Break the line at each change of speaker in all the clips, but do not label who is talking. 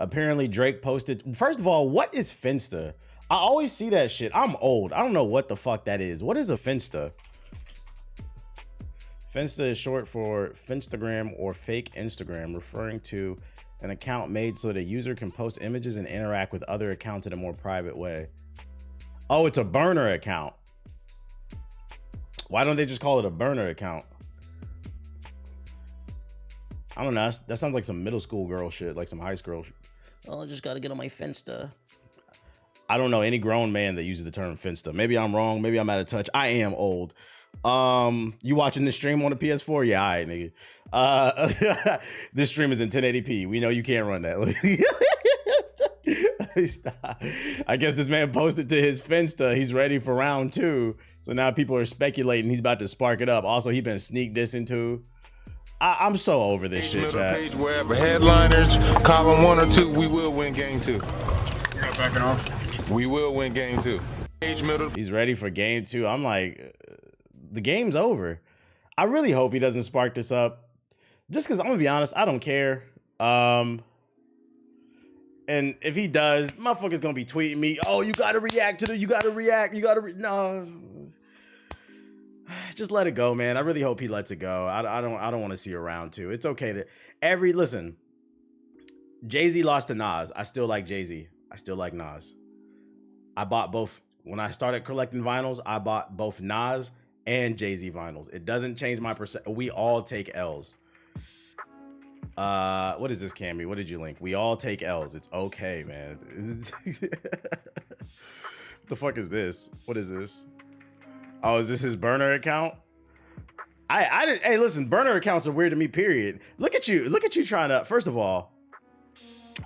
Apparently Drake posted. First of all, what is Finsta? I always see that shit. I'm old. I don't know what the fuck that is. What is a Finsta? Finsta is short for Finstagram or fake Instagram, referring to an account made so the user can post images and interact with other accounts in a more private way. Oh, it's a burner account. Why don't they just call it a burner account? I don't know. That sounds like some middle school girl shit, like some high school shit. Oh, I just got to get on my Finsta. I don't know any grown man that uses the term Finsta. Maybe I'm wrong. Maybe I'm out of touch. I am old. You watching this stream on the PS4? Yeah, all right, nigga. This stream is in 1080p. We know you can't run that. Stop. I guess this man posted to his Finsta. He's ready for round 2. So now people are speculating he's about to spark it up. Also, he's been sneak dissing too. I'm so over this shit, chat.
Page wherever headliners, column 1 or 2, we will win game 2. You're not backing off. We will win game 2. Page middle.
He's ready for game 2. I'm like, the game's over. I really hope he doesn't spark this up. Just because I'm gonna be honest, I don't care. And if he does, motherfucker's gonna be tweeting me, oh, you gotta react to the, no. Just let it go, man. I really hope he lets it go. I don't want to see a round 2. It's okay to listen. Jay-Z lost to Nas. I still like Jay-Z. I still like Nas. I bought both. When I started collecting vinyls, I bought both Nas and Jay-Z vinyls. It doesn't change my percent. We all take L's. What is this, Cammy? What did you link? We all take L's. It's okay, man. What the fuck is this? What is this? Oh, is this his burner account? I didn't. Hey, listen, burner accounts are weird to me, period. Look at you trying to, first of all,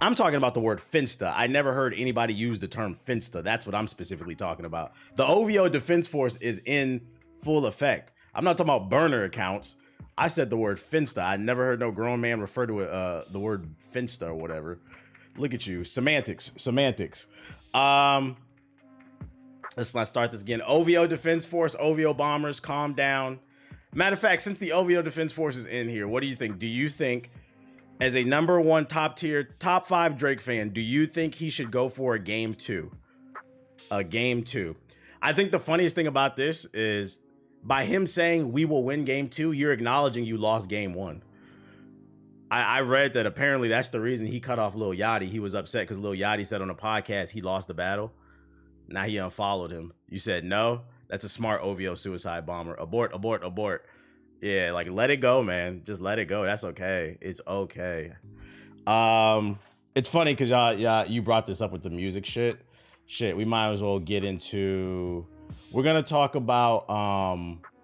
I'm talking about the word Finsta. I never heard anybody use the term Finsta. That's what I'm specifically talking about. The OVO Defense Force is in full effect. I'm not talking about burner accounts. I said the word Finsta. I never heard no grown man refer to it, the word Finsta or whatever. Look at you, semantics. Let's not start this again. OVO Defense Force, OVO Bombers, calm down. Matter of fact, since the OVO Defense Force is in here, what do you think? Do you think, as a number 1 top tier, top 5 Drake fan, do you think he should go for a game 2? A game 2. I think the funniest thing about this is by him saying we will win game 2, you're acknowledging you lost game 1. I read that apparently that's the reason he cut off Lil Yachty. He was upset because Lil Yachty said on a podcast he lost the battle. Now he unfollowed him. You said no? That's a smart OVO suicide bomber. Abort, abort, abort. Yeah, like let it go, man. Just let it go. That's okay. It's okay. It's funny because y'all, you brought this up with the music shit. Shit, we might as well get into. We're gonna talk about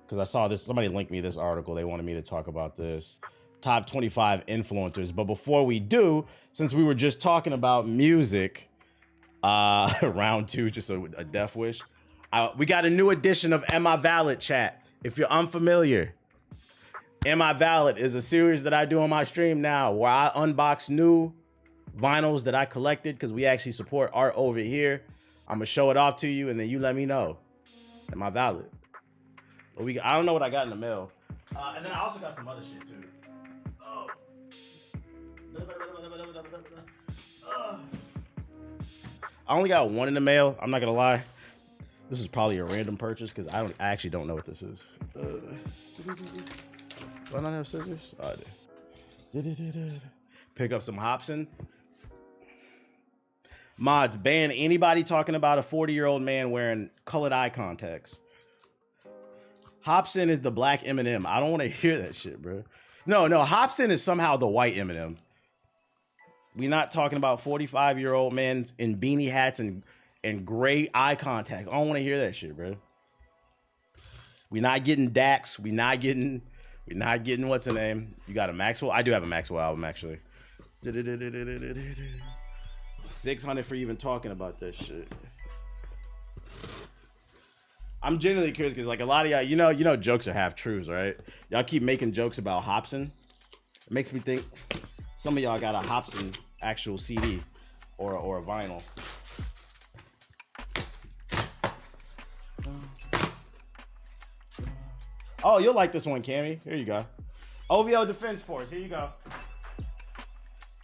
because I saw this. Somebody linked me this article. They wanted me to talk about this. Top 25 influencers. But before we do, since we were just talking about music. Round 2, just a death wish. We got a new edition of Am I Valid, chat. If you're unfamiliar, Am I Valid is a series that I do on my stream now where I unbox new vinyls that I collected because we actually support art over here. I'm gonna show it off to you and then you let me know. Am I valid? I don't know what I got in the mail. And then I also got some other shit too. Oh. I only got one in the mail. I'm not gonna lie. This is probably a random purchase because I actually don't know what this is. Do I not have scissors? Oh, I do. Pick up some Hobson. Mods, ban anybody talking about a 40-year-old man wearing colored eye contacts. Hobson is the black Eminem. I don't want to hear that shit, bro. No, Hobson is somehow the white Eminem. We're not talking about 45-year-old men in beanie hats and gray eye contacts. I don't want to hear that shit, bro. We're not getting Dax. We're not getting what's the name? You got a Maxwell? I do have a Maxwell album, actually. 600 for even talking about that shit. I'm genuinely curious because like a lot of y'all, you know, jokes are half truths, right? Y'all keep making jokes about Hobson. It makes me think some of y'all got a Hobson actual CD or a vinyl. Oh, you'll like this one, Cammy. Here you go. OVO Defense Force. Here you go.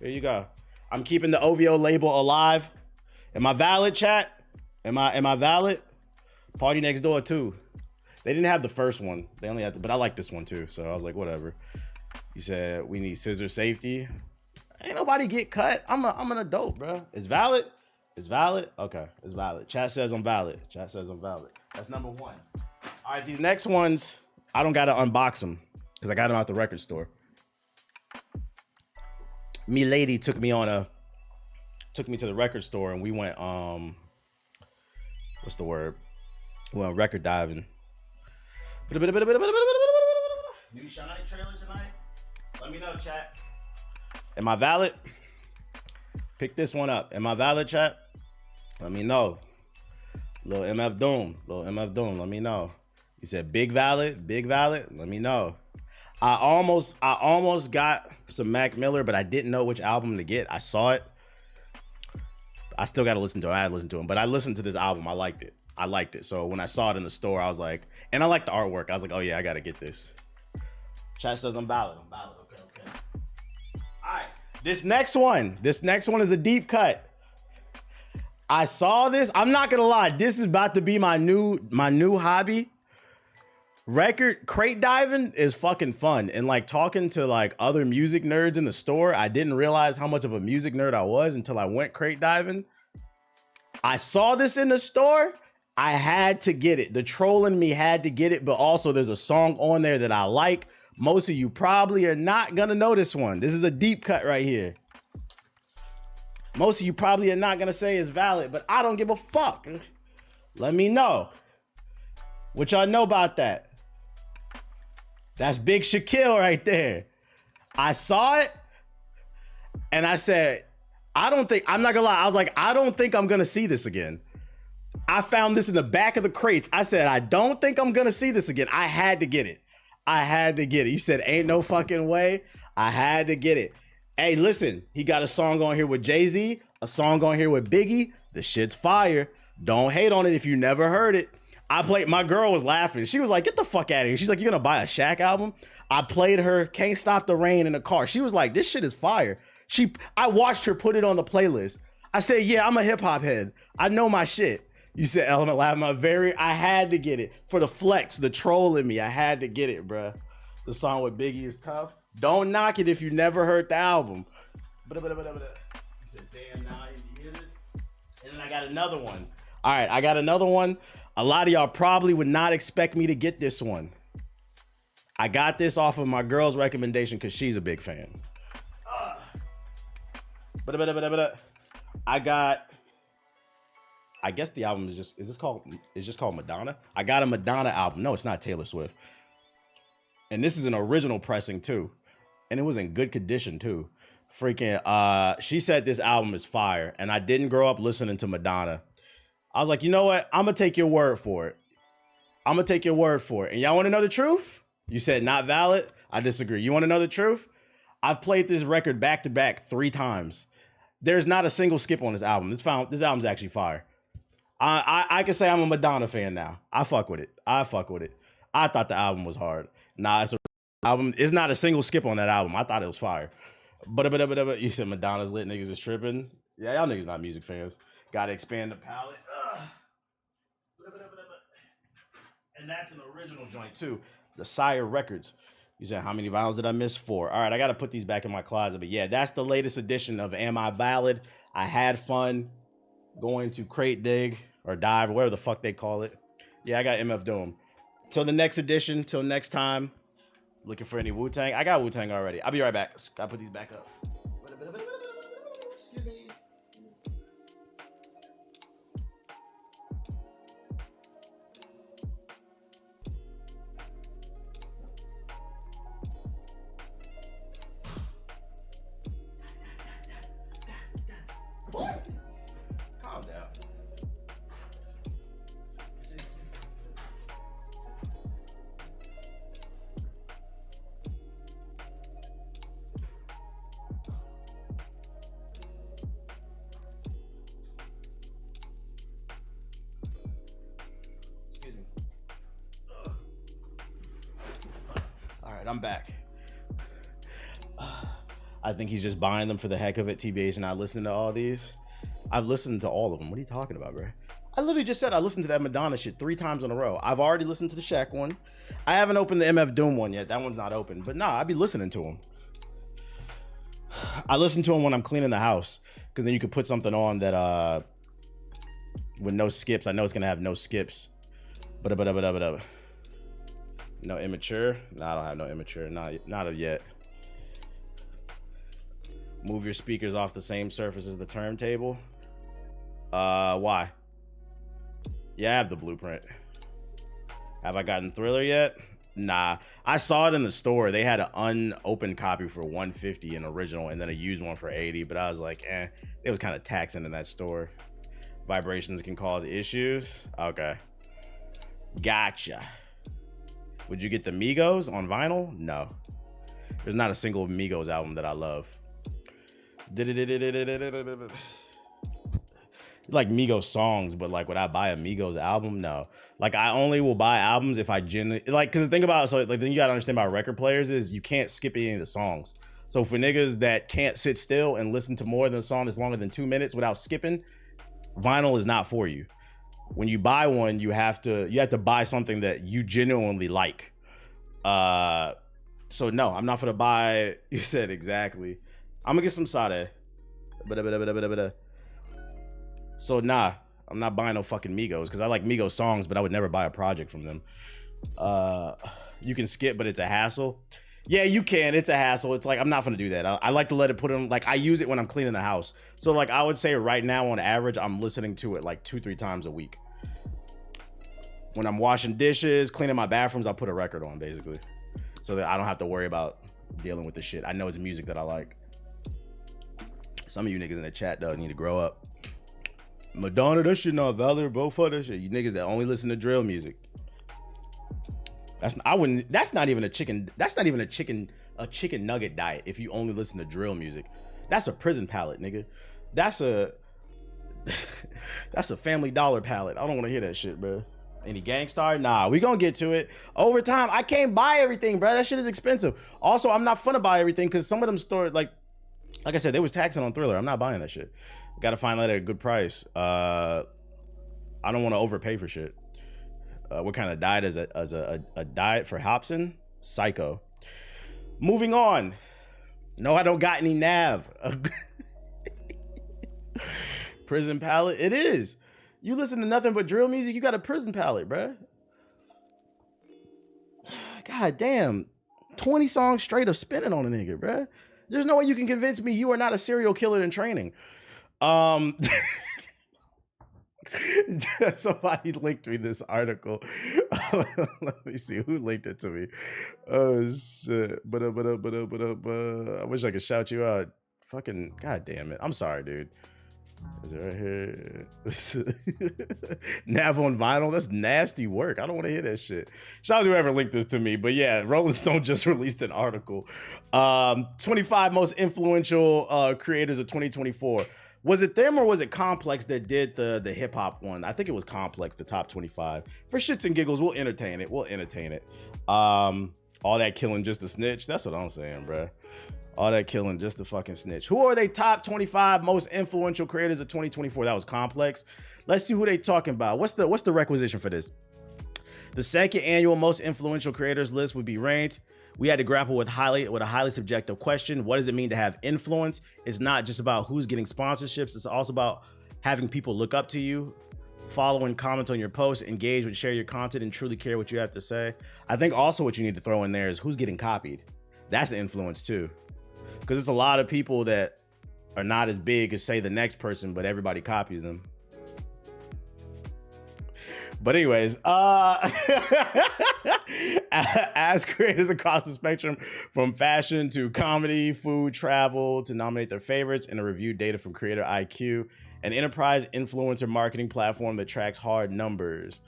Here you go. I'm keeping the OVO label alive. Am I valid, chat? Am I valid? Party Next Door too. They didn't have the first one. They only had but I like this one too. So I was like, whatever. He said we need scissor safety. Ain't nobody get cut. I'm an adult, bro. It's valid. It's valid. Okay, it's valid. Chat says I'm valid. Chat says I'm valid. That's number one. All right, these next ones, I don't gotta unbox them because I got them out the record store. Me lady took me to the record store and we went what's the word? We went record diving. New Shine trailer tonight. Let me know, chat. Am I valid? Pick this one up. Am I valid, chat? Let me know. Little MF Doom. Let me know. He said big valid. Let me know. I almost got some Mac Miller, but I didn't know which album to get. I saw it. I still got to listen to it. I had to listen to him, but I listened to this album. I liked it. So when I saw it in the store, I was like, and I like the artwork. I was like, oh yeah, I got to get this. Chat says I'm valid. Okay. All right. This next one is a deep cut. I saw this. I'm not gonna lie. This is about to be my new hobby. Record crate diving is fucking fun. And like talking to like other music nerds in the store, I didn't realize how much of a music nerd I was until I went crate diving. I saw this in the store. I had to get it. The troll in me had to get it, but also there's a song on there that I like. Most of you probably are not gonna know this one. This is a deep cut right here. Most of you probably are not gonna say it's valid, but I don't give a fuck. Let me know what y'all know about that. That's Big Shaquille right there. I saw it and I said, I'm not gonna lie. I was like, I don't think I'm gonna see this again. I found this in the back of the crates. I said, I don't think I'm gonna see this again. I had to get it. You said, ain't no fucking way. I had to get it. Hey, listen, he got a song on here with Jay-Z, a song on here with Biggie. The shit's fire. Don't hate on it if you never heard it. My girl was laughing. She was like, get the fuck out of here. She's like, you're gonna buy a Shaq album? I played her Can't Stop the Rain in the car. She was like, this shit is fire. I watched her put it on the playlist. I said, yeah, I'm a hip hop head. I know my shit. You said Element Lab, I had to get it. For the flex, the troll in me, I had to get it, bruh. The song with Biggie is tough. Don't knock it if you never heard the album. You said, damn, now you hear this? And then I got another one. All right, I got another one. A lot of y'all probably would not expect me to get this one. I got this off of my girl's recommendation because she's a big fan. I guess the album is just called Madonna. I got a Madonna album. No, it's not Taylor Swift. And this is an original pressing too. And it was in good condition too. Freaking, she said this album is fire. And I didn't grow up listening to Madonna. I was like, you know what? I'm gonna take your word for it. And y'all wanna know the truth? You said not valid? I disagree. You wanna know the truth? I've played this record back to back 3 times. There's not a single skip on this album. This album's actually fire. I can say I'm a Madonna fan now. I fuck with it. I thought the album was hard. Nah, it's a album. It's not a single skip on that album. I thought it was fire. But you said Madonna's lit, niggas is tripping. Yeah, y'all niggas not music fans. Gotta expand the palette. And that's an original joint too. The Sire Records. You said, how many vinyls did I miss? 4. All right, I got to put these back in my closet. But yeah, that's the latest edition of Am I Valid? I had fun going to crate dig or dive, whatever the fuck they call it. Yeah, I got MF Doom. Till the next edition, till next time. Looking for any Wu-Tang? I got Wu-Tang already. I'll be right back. Gotta put these back up. Excuse me. What? Calm down. Excuse me. All right, I'm back. I think he's just buying them for the heck of it. TBH not listening to all these. I've listened to all of them. What are you talking about, bro? I literally just said I listened to that Madonna shit 3 times in a row. I've already listened to the Shaq one. I haven't opened the MF Doom one yet. That one's not open. But nah, I be listening to them. I listen to them when I'm cleaning the house, because then you could put something on that with no skips. I know it's gonna have no skips. But no immature. No, I don't have no immature. Not yet. Move your speakers off the same surface as the turntable. Why? Yeah, I have the blueprint. Have I gotten Thriller yet? Nah. I saw it in the store. They had an unopened copy for $150, an original, and then a used one for $80. But I was like, it was kind of taxing in that store. Vibrations can cause issues. Okay. Gotcha. Would you get the Migos on vinyl? No. There's not a single Migos album that I love. Like Migos songs, but like, would I buy a Migos album? No. Like, I only will buy albums if I genuinely like, because the thing about it, so like, then you gotta understand about record players is you can't skip any of the songs. So for niggas that can't sit still and listen to more than a song that's longer than 2 minutes without skipping, vinyl is not for you. When you buy one, you have to buy something that you genuinely like. So no, I'm not gonna buy. You said exactly. I'm gonna get some Sade. So nah, I'm not buying no fucking Migos, because I like Migos songs, but I would never buy a project from them. You can skip, but it's a hassle. Yeah, you can. It's a hassle. It's like, I'm not gonna do that. I like to let it put in, like, I use it when I'm cleaning the house. So like, I would say right now on average, I'm listening to it like 2-3 times a week. When I'm washing dishes, cleaning my bathrooms, I'll put a record on basically, so that I don't have to worry about dealing with the shit. I know it's music that I like. Some of you niggas in the chat though need to grow up. Madonna, that shit not valid, bro. Fuck that shit. You niggas that only listen to drill music. That's not even a chicken nugget diet if you only listen to drill music. That's a prison palate, nigga. That's a Family Dollar palate. I don't want to hear that shit, bro. Any Gangstar? Nah, we gonna get to it. Over time, I can't buy everything, bro. That shit is expensive. Also, I'm not finna buy everything, because some of them stores, like I said, they was taxing on Thriller. I'm not buying that shit. Gotta find that at a good price. I don't want to overpay for shit. What kind of diet is a diet for Hobson? Psycho. Moving on. No, I don't got any nav. Prison palette. It is. You listen to nothing but drill music, you got a prison palette, bruh. God damn. 20 songs straight of spinning on a nigga, bruh. There's no way you can convince me you are not a serial killer in training. Somebody linked me this article. Let me see who linked it to me. Oh shit. I wish I could shout you out. Fucking god damn it. I'm sorry, dude. Is it right here? Nav on vinyl? That's nasty work. I don't want to hear that shit. Shout out to whoever linked this to me. But yeah, Rolling Stone just released an article. 25 most influential creators of 2024. Was it them or was it Complex that did the hip hop one? I think it was Complex, the top 25. For shits and giggles, we'll entertain it. All that killing just to snitch. That's what I'm saying, bro. All that killing just to fucking snitch. Who are they top 25 most influential creators of 2024? That was Complex. Let's see who they talking about. What's the requisition for this? The second annual most influential creators list would be ranked. We had to grapple with a highly subjective question. What does it mean to have influence? It's not just about who's getting sponsorships. It's also about having people look up to you, follow and comment on your posts, engage with, share your content, and truly care what you have to say. I think also what you need to throw in there is who's getting copied. That's influence too. Because it's a lot of people that are not as big as, say, the next person, but everybody copies them. But anyways, as creators across the spectrum, from fashion to comedy, food, travel, to nominate their favorites and to review data from Creator IQ, an enterprise influencer marketing platform that tracks hard numbers.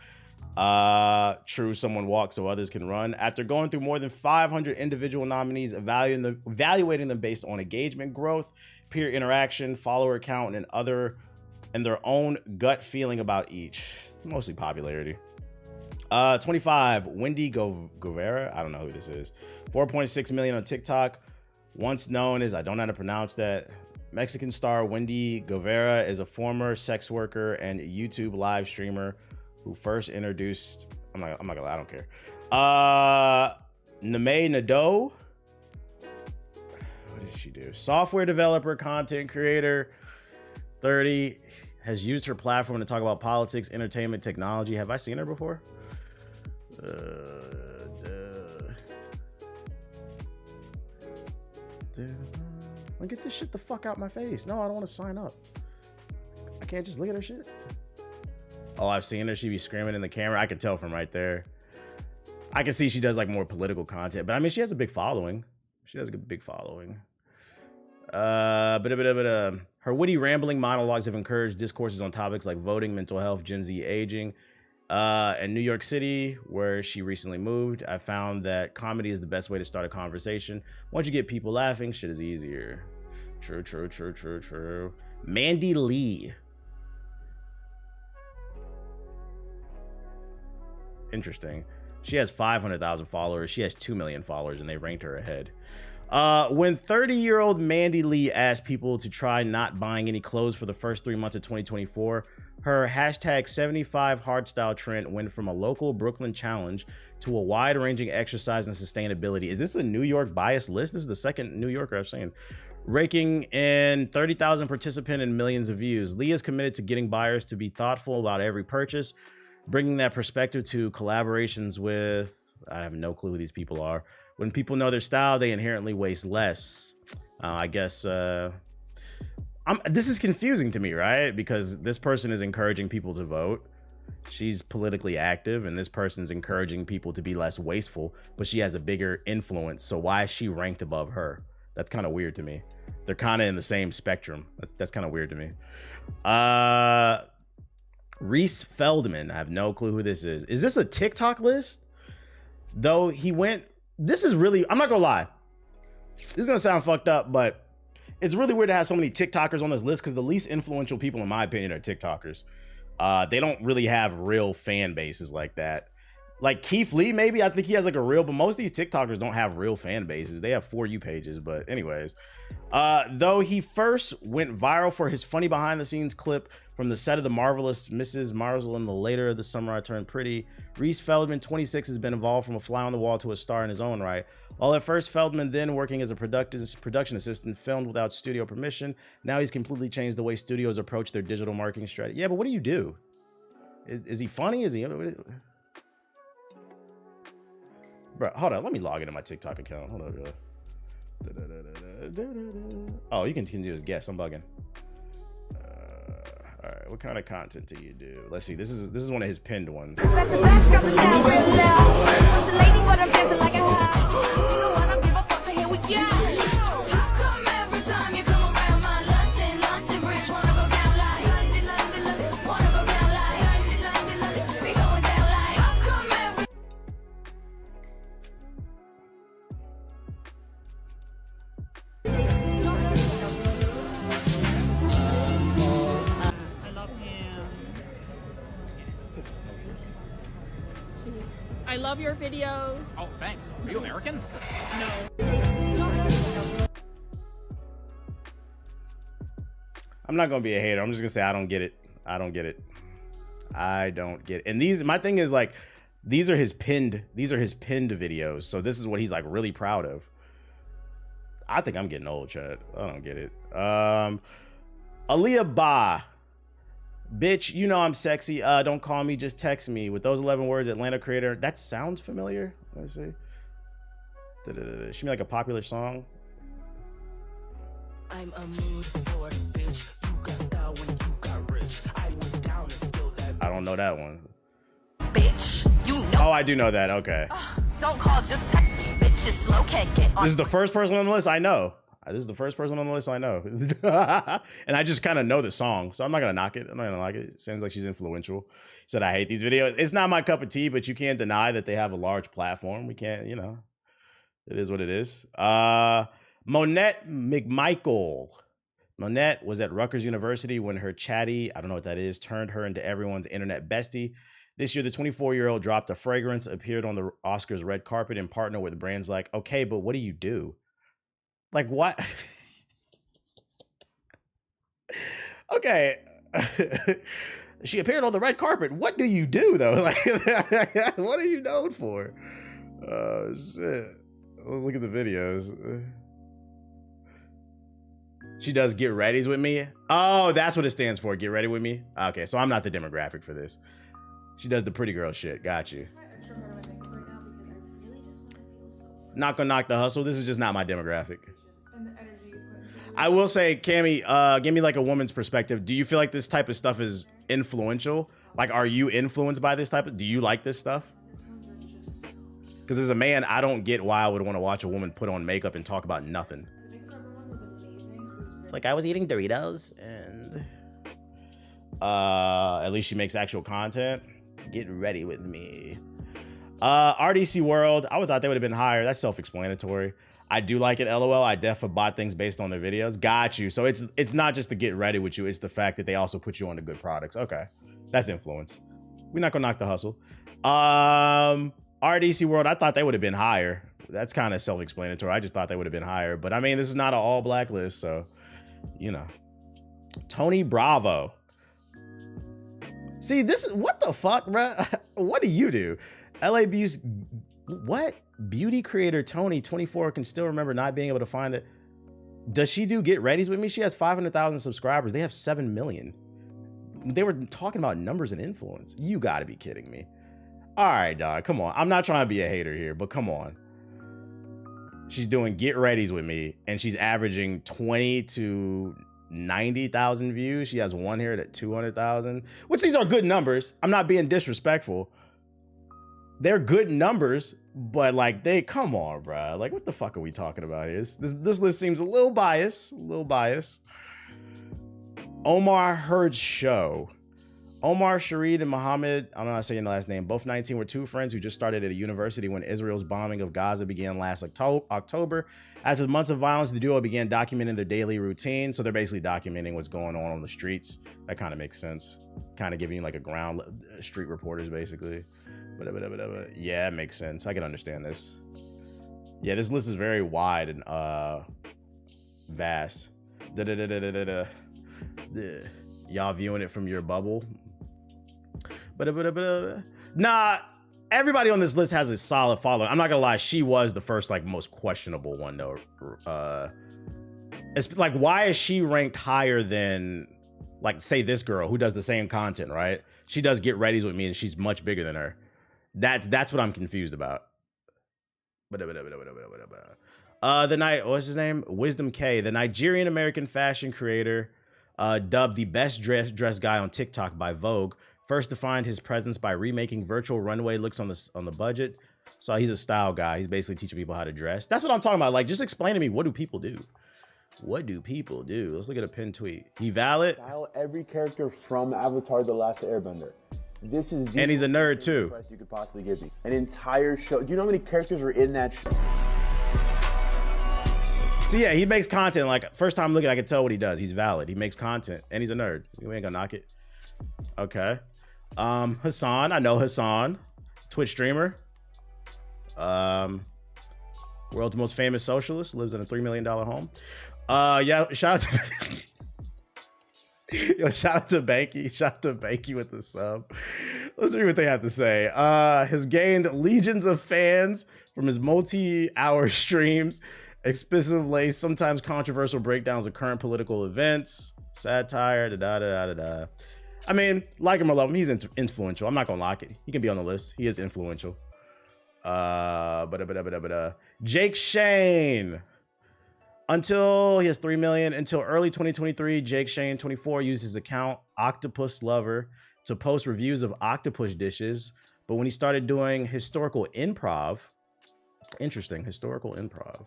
True, someone walks so others can run. After going through more than 500 individual nominees, evaluating them based on engagement, growth, peer interaction, follower count, and their own gut feeling about each. Mostly popularity. 25, Wendy Guevara. I don't know who this is. 4.6 million on TikTok. Once known as, I don't know how to pronounce that. Mexican star Wendy Guevara is a former sex worker and YouTube live streamer who first introduced, I'm not gonna lie, I don't care. Name Nadeau. What did she do? Software developer, content creator, 30, has used her platform to talk about politics, entertainment, technology. Have I seen her before? Get this shit the fuck out my face. No, I don't want to sign up. I can't just look at her shit. Oh, I've seen her. She be screaming in the camera. I can tell from right there. I can see she does like more political content, but I mean, she has a big following. She has a big following. Her witty rambling monologues have encouraged discourses on topics like voting, mental health, Gen Z aging. In New York City, where she recently moved, I found that comedy is the best way to start a conversation. Once you get people laughing, shit is easier. True. Mandy Lee. Interesting. She has 500,000 followers. She has 2 million followers, and they ranked her ahead. When 30-year-old Mandy Lee asked people to try not buying any clothes for the first 3 months of 2024, her hashtag 75 hardstyle trend went from a local Brooklyn challenge to a wide-ranging exercise in sustainability. Is this a New York biased list? This is the second New Yorker I've seen. Raking in 30,000 participants and millions of views. Lee is committed to getting buyers to be thoughtful about every purchase, bringing that perspective to collaborations with, I have no clue who these people are. When people know their style, they inherently waste less. I guess this is confusing to me, right? Because this person is encouraging people to vote. She's politically active, and this person's encouraging people to be less wasteful, but she has a bigger influence. So why is she ranked above her? That's kind of weird to me. They're kind of in the same spectrum. That's kind of weird to me. Reese Feldman. I have no clue who this is. Is this a TikTok list? Though he went, this is really, I'm not gonna lie. This is gonna sound fucked up, but it's really weird to have so many TikTokers on this list because the least influential people, in my opinion, are TikTokers. They don't really have real fan bases like that. Like Keith Lee, maybe. I think he has like a real, but most of these TikTokers don't have real fan bases. They have For You pages, but anyways. Though he first went viral for his funny behind the scenes clip from the set of The Marvelous Mrs. Maisel in the Later this Summer I Turned Pretty, Reese Feldman, 26, has been involved from a fly on the wall to a star in his own right. While at first Feldman, then working as a production assistant, filmed without studio permission, now he's completely changed the way studios approach their digital marketing strategy. Yeah, but what do you do? Is he funny? Is he... Bro, hold on. Let me log into my TikTok account. Hold on. Oh, you can continue as guest. I'm bugging. All right. What kind of content do you do? Let's see. This is one of his pinned ones.
I love your videos.
Oh, thanks. Are you American?
No.
I'm not gonna be a hater. I'm just gonna say I don't get it. I don't get it. I don't get it. And these, my thing is like, these are his pinned videos. So this is what he's like really proud of. I think I'm getting old, Chad. I don't get it. Aaliyah Ba. Bitch, you know I'm sexy. Don't call me, just text me. With those 11 words, Atlanta creator. That sounds familiar. Let's see. She made like a popular song. I'm a mood board, bitch. You got style when you got rich. I was down and still that. I don't know that one. Bitch, you know. Oh, I do know that. Okay. Don't call, just text me. Bitch, just slow, can't get on. This is the first person on the list I know. This is the first person on the list I know. And I just kind of know the song, so I'm not going to knock it. I'm not going to like it. It seems like she's influential. Said, I hate these videos. It's not my cup of tea, but you can't deny that they have a large platform. We can't, you know, it is what it is. Monette McMichael. Monette was at Rutgers University when her chatty, I don't know what that is, turned her into everyone's internet bestie. This year, the 24-year-old dropped a fragrance, appeared on the Oscars red carpet, and partnered with brands like, okay, but what do you do? Like what? Okay. She appeared on the red carpet. What do you do though? Like, what are you known for? Oh shit. Let's look at the videos. She does get readies with me. Oh, that's what it stands for. Get ready with me. Okay, so I'm not the demographic for this. She does the pretty girl shit. Got you. Not gonna knock the hustle. This is just not my demographic. I will say, Cammy, give me like a woman's perspective. Do you feel like this type of stuff is influential? Like, are you influenced by this type of, do you like this stuff? Because as a man, I don't get why I would want to watch a woman put on makeup and talk about nothing. Like, I was eating Doritos and at least she makes actual content. Get ready with me. RDC World, I would thought they would have been higher. That's self-explanatory. I do like it, LOL. I definitely bought things based on their videos. Got you. So it's not just to get ready with you. It's the fact that they also put you on the good products. Okay. That's influence. We're not gonna knock the hustle. RDC World, I thought they would have been higher. That's kind of self-explanatory. I just thought they would have been higher. But I mean, this is not an all black list, so, you know. Tony Bravo. See, this is, what the fuck, bro? What do you do? LA Beauty, what? Beauty creator Tony, 24, can still remember not being able to find it. Does she do get readies with me? She has 500,000 subscribers. They have 7 million. They were talking about numbers and influence. You gotta be kidding me. All right, dog, come on. I'm not trying to be a hater here, but come on. She's doing get readies with me and she's averaging 20 to 90,000 views. She has one here at 200,000, which these are good numbers. I'm not being disrespectful. They're good numbers, but like come on, bro. Like, what the fuck are we talking about here? This list seems a little biased, Omar Hurd's show. Omar Sharid and Mohammed, I don't know how to say your last name, both 19, were two friends who just started at a university when Israel's bombing of Gaza began last October. After the months of violence, the duo began documenting their daily routine. So they're basically documenting what's going on the streets. That kind of makes sense. Kind of giving you like a ground street reporters, basically. Yeah, it makes sense. I can understand this. Yeah, this list is very wide and vast. Y'all viewing it from your bubble. Nah, everybody on this list has a solid following. I'm not gonna lie, she was the first like most questionable one though. It's like, why is she ranked higher than like say this girl who does the same content, right? She does get readies with me and she's much bigger than her. That's what I'm confused about. The night, what's his name? Wisdom K, the Nigerian American fashion creator, dubbed the best dressed guy on TikTok by Vogue, first defined his presence by remaking virtual runway looks on the budget. So he's a style guy. He's basically teaching people how to dress. That's what I'm talking about. Like, just explain to me, what do people do? What do people do? Let's look at a pinned tweet. He valid.
Style every character from Avatar: The Last Airbender. This is
and he's a nerd too.
Price you could possibly give me an entire show. Do you know how many characters are in that show?
So yeah, he makes content. Like, first time looking, I can tell what he does. He's valid. He makes content and he's a nerd. We ain't gonna knock it. Okay. Hassan, I know Hassan, Twitch streamer. World's most famous socialist, lives in a $3 million home. Yeah, shout out to yo, shout out to Banky. Shout out to Banky with the sub. Let's read what they have to say. Has gained legions of fans from his multi-hour streams, explicitly sometimes controversial breakdowns of current political events, satire, da-da-da-da-da. I mean, like him or love him, he's influential. I'm not gonna lock it. He can be on the list. He is influential. Jake Shane. Until he has 3 million, until early 2023, Jake Shane, 24, used his account Octopus Lover to post reviews of octopus dishes. But when he started doing historical improv, interesting, historical improv.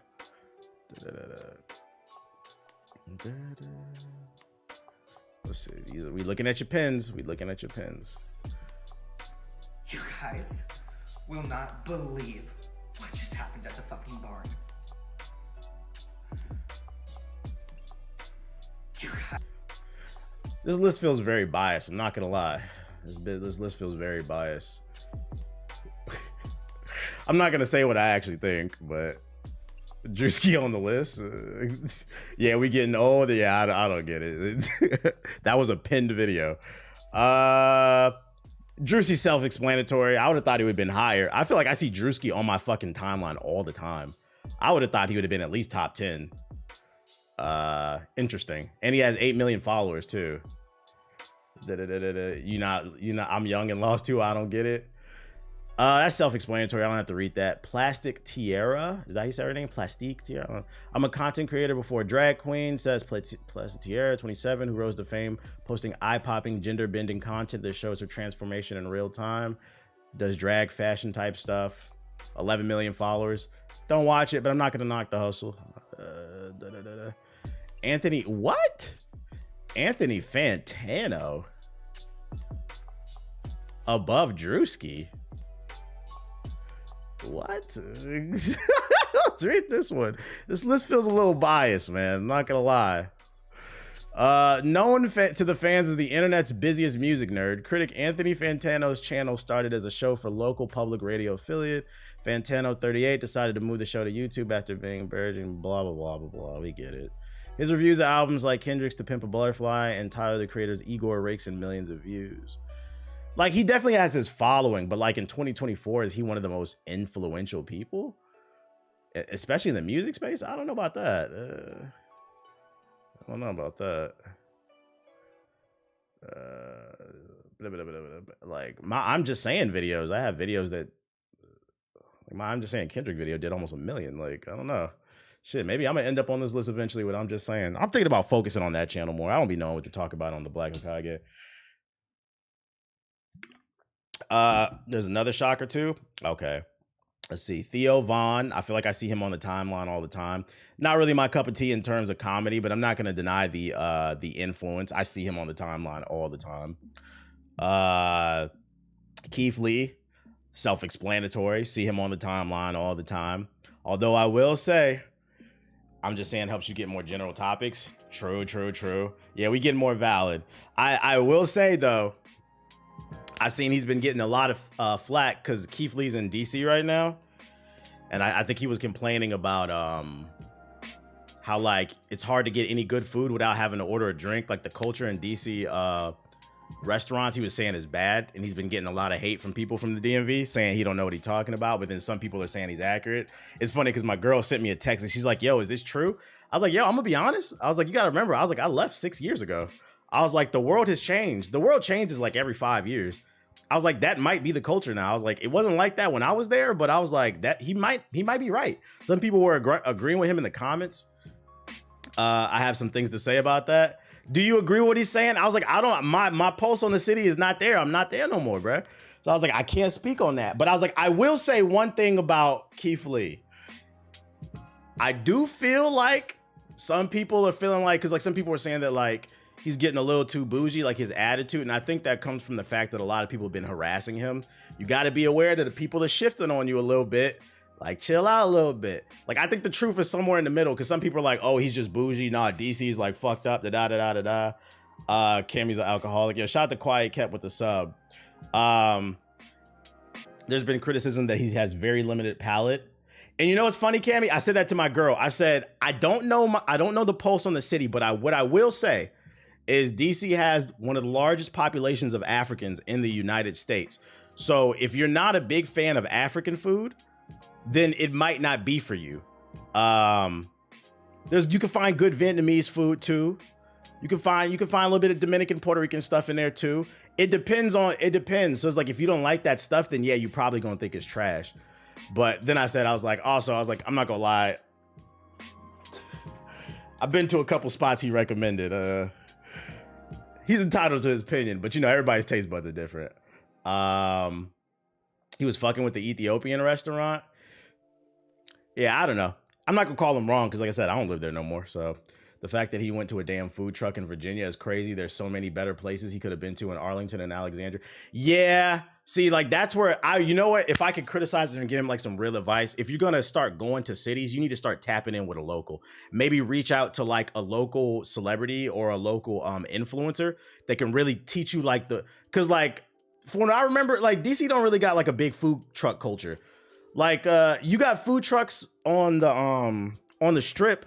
Let's see. We looking at your pins. We looking at your pins.
You guys will not believe what just happened at the fucking barn.
This list feels very biased. I'm not gonna lie. This list feels very biased. I'm not gonna say what I actually think, but Drewski on the list. Yeah, we getting old. Yeah, I don't get it. That was a pinned video. Drewski's self-explanatory. I would have thought he would have been higher. I feel like I see Drewski on my fucking timeline all the time. I would have thought he would have been at least top 10. Interesting. And he has 8 million followers too. You not I'm young and lost too. I don't get it. That's self-explanatory. I don't have to read that. Plastic Tiara. Is that how you say her name? Plastique Tiara. I'm a content creator before a drag queen, says Plastic Tiara, 27, who rose to fame posting eye-popping, gender-bending content that shows her transformation in real time. Does drag fashion type stuff. 11 million followers. Don't watch it, but I'm not gonna knock the hustle. Anthony, what? Anthony Fantano above Drewski. What? Let's read this one. This list feels a little biased, man. I'm not gonna lie. Known to the fans as the internet's busiest music nerd, critic Anthony Fantano's channel started as a show for local public radio affiliate. Fantano, 38, decided to move the show to YouTube after being buried in blah, blah, blah, blah, blah. We get it. His reviews of albums like Kendrick's To Pimp a Butterfly and Tyler, the Creator's Igor rakes in millions of views. Like, he definitely has his following, but like in 2024, is he one of the most influential people? Especially in the music space? I don't know about that. I don't know about that. Like, I'm just saying videos. I have videos that, like I'm just saying Kendrick video did almost 1 million. Like, I don't know. Shit, maybe I'm gonna end up on this list eventually with I'm just saying. I'm thinking about focusing on that channel more. I don't be knowing what to talk about on the Black and Kage. There's another shocker too. Okay. Let's see. Theo Vaughn. I feel like I see him on the timeline all the time. Not really my cup of tea in terms of comedy, but I'm not gonna deny the influence. I see him on the timeline all the time. Keith Lee, self-explanatory. See him on the timeline all the time. Although I will say, I'm just saying helps you get more general topics. True, true, true. Yeah, we get more valid. I will say though, I've seen he's been getting a lot of flack because Keith Lee's in DC right now. And I think he was complaining about how like it's hard to get any good food without having to order a drink. Like the culture in DC restaurants, he was saying is bad. And he's been getting a lot of hate from people from the DMV saying he don't know what he's talking about. But then some people are saying he's accurate. It's funny because my girl sent me a text and she's like, yo, is this true? I was like, yo, I'm gonna be honest. I was like, you gotta remember, I was like, I left 6 years ago. I was like, the world has changed. The world changes like every 5 years. I was like, that might be the culture now. I was like, it wasn't like that when I was there, but I was like, that he might be right. Some people were agreeing with him in the comments. I have some things to say about that. Do you agree with what he's saying? I was like, I don't, my pulse on the city is not there. I'm not there no more, bro. So I was like, I can't speak on that. But I was like, I will say one thing about Keith Lee. I do feel like some people are feeling like, because like some people were saying that like, he's getting a little too bougie, like his attitude. And I think that comes from the fact that a lot of people have been harassing him. You got to be aware that the people are shifting on you a little bit. Like, chill out a little bit. Like, I think the truth is somewhere in the middle because some people are like, oh, he's just bougie. Nah, DC's like fucked up. Da-da-da-da-da. Cammy's an alcoholic. Yo, shout out to Quiet Kept with the sub. There's been criticism that he has very limited palate. And you know what's funny, Cammy? I said that to my girl. I said, I don't know the pulse on the city, but what I will say is DC has one of the largest populations of Africans in the United States. So if you're not a big fan of African food, then it might not be for you. You can find good Vietnamese food too. You can find a little bit of Dominican, Puerto Rican stuff in there too. It depends. So it's like, if you don't like that stuff, then yeah, you're probably gonna think it's trash. But then I was like, I'm not gonna lie. I've been to a couple spots he recommended. He's entitled to his opinion, but you know, everybody's taste buds are different. He was fucking with the Ethiopian restaurant. Yeah, I don't know. I'm not gonna call him wrong because like I said, I don't live there no more. So the fact that he went to a damn food truck in Virginia is crazy. There's so many better places he could have been to in Arlington and Alexandria. Yeah, see, like that's where you know what? If I could criticize him and give him like some real advice, if you're gonna start going to cities, you need to start tapping in with a local. Maybe reach out to like a local celebrity or a local influencer that can really teach you like because like from what I remember, like DC don't really got like a big food truck culture. Like you got food trucks on the strip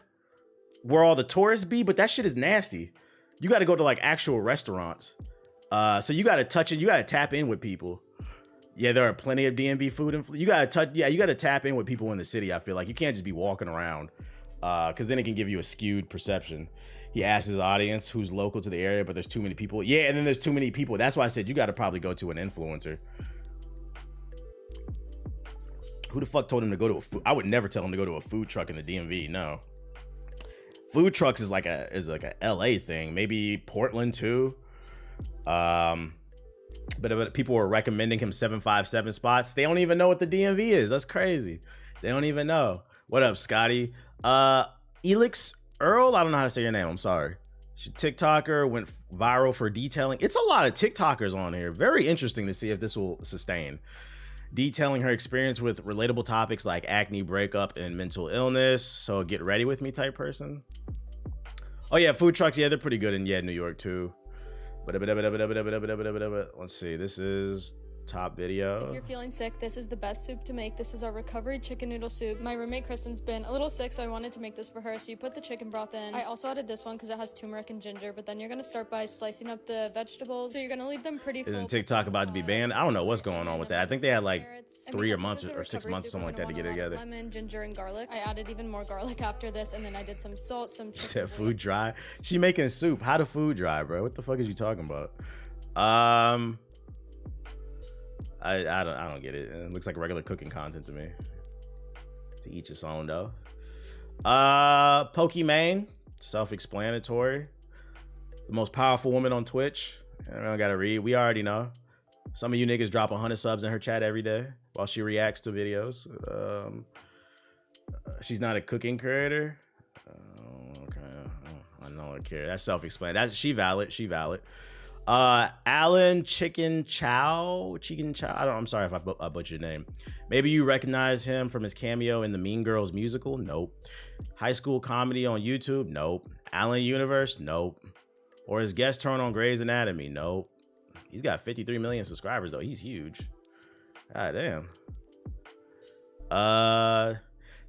where all the tourists be, but that shit is nasty. You got to go to like actual restaurants. So you got to touch it. You got to tap in with people. Yeah, there are plenty of DMV food. You got to touch. Yeah, you got to tap in with people in the city. I feel like you can't just be walking around, because then it can give you a skewed perception. He asked his audience who's local to the area, but there's too many people. Yeah, and then there's too many people. That's why I said you got to probably go to an influencer. Who the fuck told him to go to a food? I would never tell him to go to a food truck in the DMV. No. Food trucks is like a LA thing. Maybe Portland too. But people were recommending him 757 spots. They don't even know what the DMV is. That's crazy. They don't even know. What up, Scotty? Elix Earl? I don't know how to say your name. I'm sorry. She TikToker went viral for detailing. It's a lot of TikTokers on here. Very interesting to see if this will sustain. Detailing her experience with relatable topics like acne, breakup, and mental illness. So get ready with me type person. Oh yeah, food trucks. Yeah, they're pretty good in New York too. Let's see. This is top video.
If you're feeling sick, this is the best soup to make. This is our recovery chicken noodle soup. My roommate Kristen's been a little sick, so I wanted to make this for her. So you put the chicken broth in. I also added this one because it has turmeric and ginger, but then you're going to start by slicing up the vegetables. So you're going to leave them pretty full.
Isn't TikTok about to be banned? I don't know what's going on with that. I think they had like 3 or months or 6 months or something like that to get it together.
Lemon, ginger, and garlic. I added even more garlic after this, and then I did some salt, some chicken.
Said food dry. She making soup. How to food dry, bro? What the fuck is you talking about? I don't get it. It looks like regular cooking content to me. To each its own though. Pokimane, self-explanatory. The most powerful woman on Twitch. I don't gotta read. We already know. Some of you niggas drop 100 subs in her chat every day while she reacts to videos. She's not a cooking creator. Okay, I don't care. That's self-explanatory. She valid. She valid. Alan Chicken Chow. I'm sorry if I butchered your name. Maybe you recognize him from his cameo in the Mean Girls musical. Nope. High School Comedy on YouTube. Nope. Alan Universe. Nope. Or his guest turn on Grey's Anatomy. Nope. He's got 53 million subscribers though. He's huge. God damn.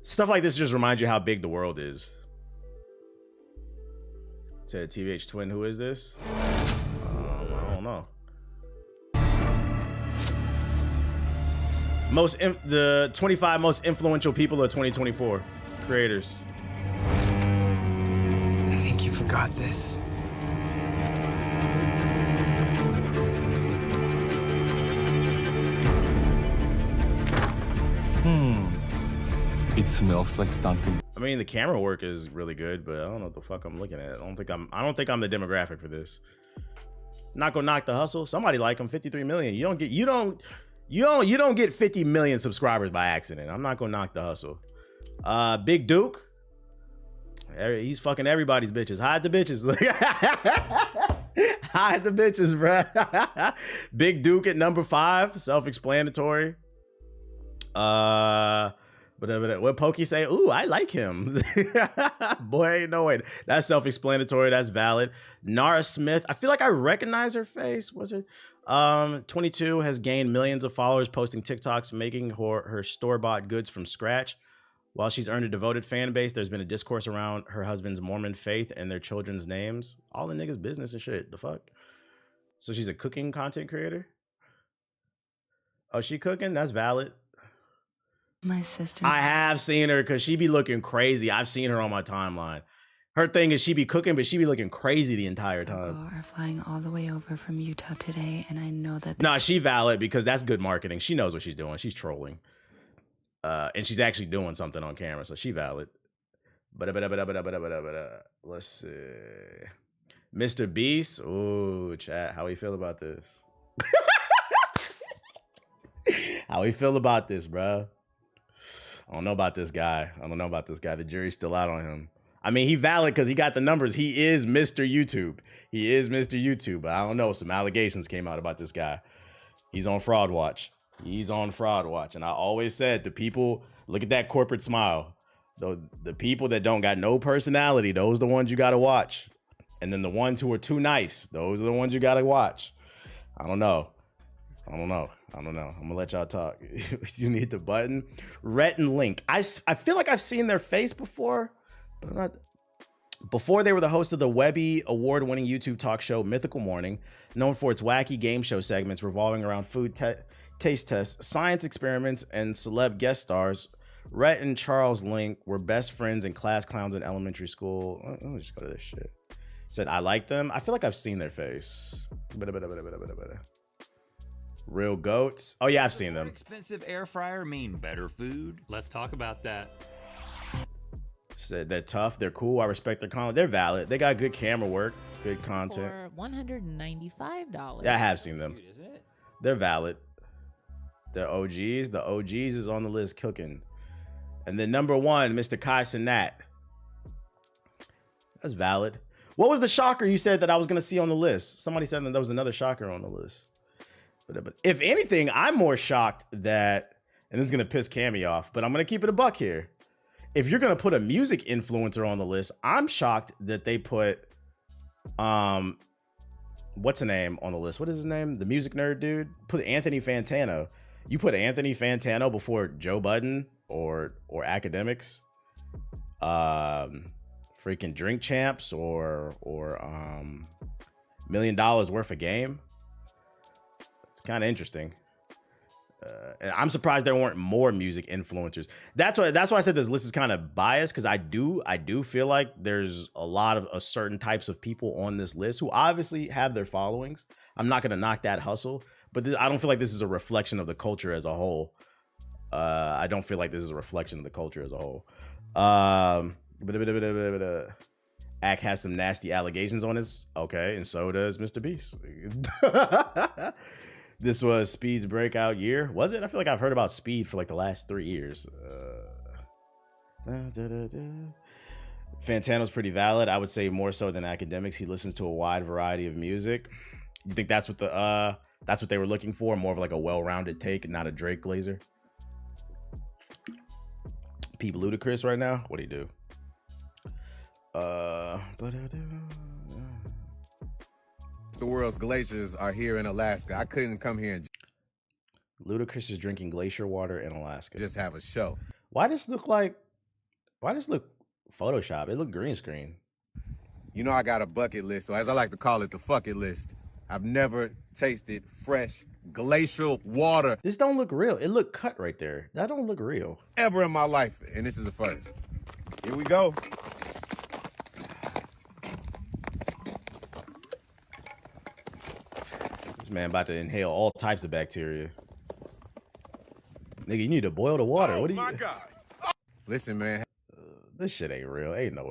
Stuff like this just reminds you how big the world is. To TVH Twin, who is this? I don't know. The 25 most influential people of 2024 creators.
I think you forgot this.
It smells like something.
I mean, the camera work is really good, but I don't know what the fuck I'm looking at. I don't think I'm the demographic for this. Not gonna knock the hustle. Somebody like him. 53 million. You don't get 50 million subscribers by accident. I'm not gonna knock the hustle. Big Duke. He's fucking everybody's bitches. Hide the bitches. Hide the bitches, bruh. Big Duke at number 5. Self-explanatory. But what Pokey say? Ooh, I like him. Boy, no way. That's self-explanatory. That's valid. Nara Smith. I feel like I recognize her face. Was it? 22 has gained millions of followers posting TikToks, making her store-bought goods from scratch. While she's earned a devoted fan base, there's been a discourse around her husband's Mormon faith and their children's names. All the niggas' business and shit. The fuck? So she's a cooking content creator? Oh, she cooking? That's valid.
My sister.
I have seen her because she be looking crazy. I've seen her on my timeline. Her thing is she be cooking, but she be looking crazy the entire time.
Are flying all the way over from Utah today, and I know that.
Nah, she valid because that's good marketing. She knows what she's doing. She's trolling, and she's actually doing something on camera, so she valid. But let's see, Mr. Beast. Ooh, chat. How we feel about this? How we feel about this, bro? I don't know about this guy. The jury's still out on him. I mean, he valid because he got the numbers. He is Mr. YouTube. But I don't know. Some allegations came out about this guy. He's on fraud watch. And I always said to people, look at that corporate smile. The people that don't got no personality, those are the ones you got to watch. And then the ones who are too nice, those are the ones you got to watch. I don't know. I don't know. I'm gonna let y'all talk. You need the button. Rhett and Link. I feel like I've seen their face before, but I'm not. Before they were the host of the Webby award-winning YouTube talk show Mythical Morning, known for its wacky game show segments revolving around food taste tests, science experiments, and celeb guest stars. Rhett and Charles Link were best friends and class clowns in elementary school. Let me just go to this shit. Said, I like them. I feel like I've seen their face. Real goats. Oh yeah, I've seen them.
Expensive air fryer mean better food? Let's talk about that.
Said they're tough, they're cool, I respect their content. They're valid. They got good camera work, good content.
For $195.
Yeah, I have seen them. They're valid. They're OGs. The OGs is on the list cooking. And then number 1, Mr. Kai Cenat. That's valid. What was the shocker you said that I was going to see on the list? Somebody said that there was another shocker on the list. But if anything, I'm more shocked that, and this is going to piss Cammy off, but I'm going to keep it a buck here. If you're going to put a music influencer on the list, I'm shocked that they put, what's the name on the list? What is his name? The music nerd dude? Put Anthony Fantano. You put Anthony Fantano before Joe Budden or Academics, freaking Drink Champs or $1 million worth of game. It's kind of interesting. And I'm surprised there weren't more music influencers. That's why I said this list is kind of biased, because I do feel like there's a lot of certain types of people on this list who obviously have their followings. I'm not going to knock that hustle, but I don't feel like this is a reflection of the culture as a whole. I don't feel like this is a reflection of the culture as a whole. Ack has some nasty allegations on his. Okay, and so does Mr. Beast. This was Speed's breakout year. Was it? I feel like I've heard about Speed for like the last 3 years. Fantano's pretty valid. I would say more so than Academics. He listens to a wide variety of music. You think that's what they were looking for? More of like a well-rounded take, not a Drake Glazer. Peep Ludacris right now. What do you do?
The world's glaciers are here in Alaska. I couldn't come here and
Ludacris is drinking glacier water in Alaska.
just have a show.
Why does look Photoshop? It looked green screen.
You know I got a bucket list, so as I like to call it, the fuck it list. I've never tasted fresh glacial water
This don't look real. It looked cut right there. That don't look real.
ever in my life, and this is a first. Here we go.
This man about to inhale all types of bacteria. Nigga, you need to boil the water. What do you?
God. Listen, man.
This shit ain't real. Ain't no